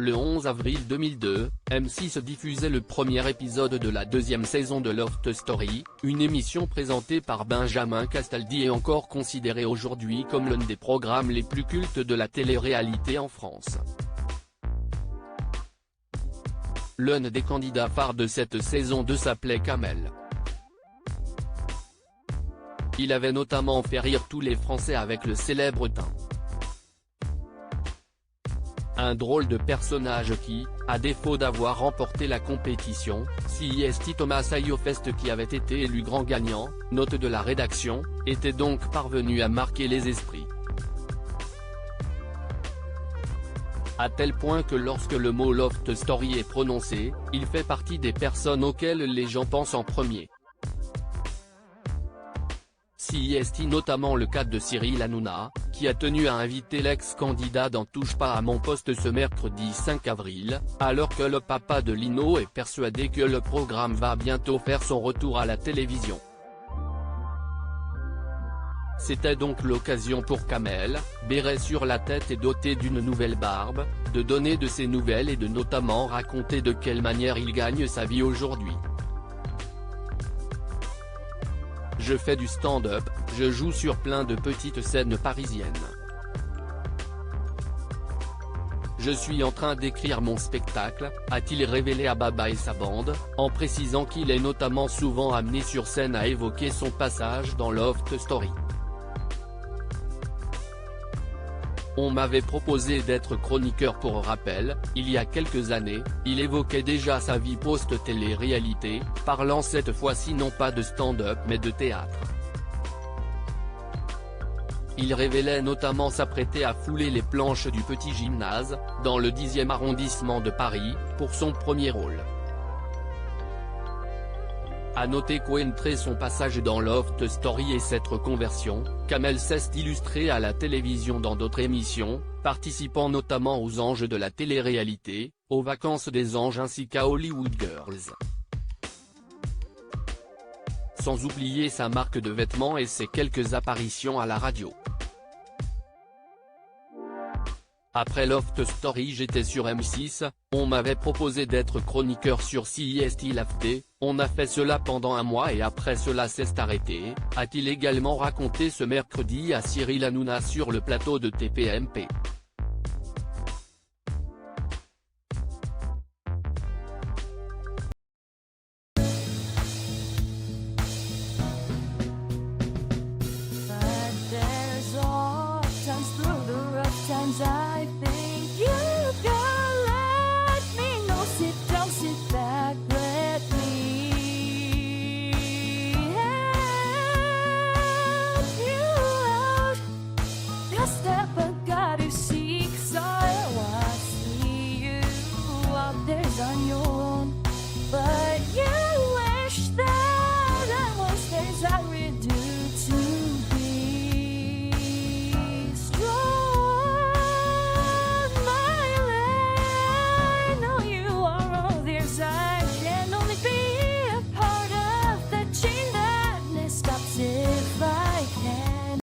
Le 11 avril 2002, M6 diffusait le premier épisode de la deuxième saison de Loft Story, une émission présentée par Benjamin Castaldi et encore considérée aujourd'hui comme l'un des programmes les plus cultes de la télé-réalité en France. L'un des candidats phares de cette saison 2 s'appelait Kamel. Il avait notamment fait rire tous les Français avec le célèbre teint. Un drôle de personnage qui, à défaut d'avoir remporté la compétition, CIST Thomas Ayofest qui avait été élu grand gagnant, note de la rédaction, était donc parvenu à marquer les esprits. À tel point que lorsque le mot Loft Story est prononcé, il fait partie des personnes auxquelles les gens pensent en premier. CIST notamment le cas de Cyril Hanouna, qui a tenu à inviter l'ex-candidat dans Touche pas à mon poste ce mercredi 5 avril, alors que le papa de Lino est persuadé que le programme va bientôt faire son retour à la télévision. C'était donc l'occasion pour Kamel, béret sur la tête et doté d'une nouvelle barbe, de donner de ses nouvelles et de notamment raconter de quelle manière il gagne sa vie aujourd'hui. Je fais du stand-up, je joue sur plein de petites scènes parisiennes. Je suis en train d'écrire mon spectacle, a-t-il révélé à Baba et sa bande, en précisant qu'il est notamment souvent amené sur scène à évoquer son passage dans Loft Story. On m'avait proposé d'être chroniqueur pour rappel, il y a quelques années, il évoquait déjà sa vie post-télé-réalité, parlant cette fois-ci non pas de stand-up mais de théâtre. Il révélait notamment s'apprêter à fouler les planches du Petit Gymnase, dans le 10e arrondissement de Paris, pour son premier rôle. À noter qu'entré son passage dans Loft Story et cette reconversion, Kamel s'est illustré à la télévision dans d'autres émissions, participant notamment aux Anges de la télé-réalité, aux Vacances des Anges ainsi qu'à Hollywood Girls. Sans oublier sa marque de vêtements et ses quelques apparitions à la radio. Après Loft Story j'étais sur M6, on m'avait proposé d'être chroniqueur sur CIST Lafté, on a fait cela pendant un mois et après cela s'est arrêté, a-t-il également raconté ce mercredi à Cyril Hanouna sur le plateau de TPMP.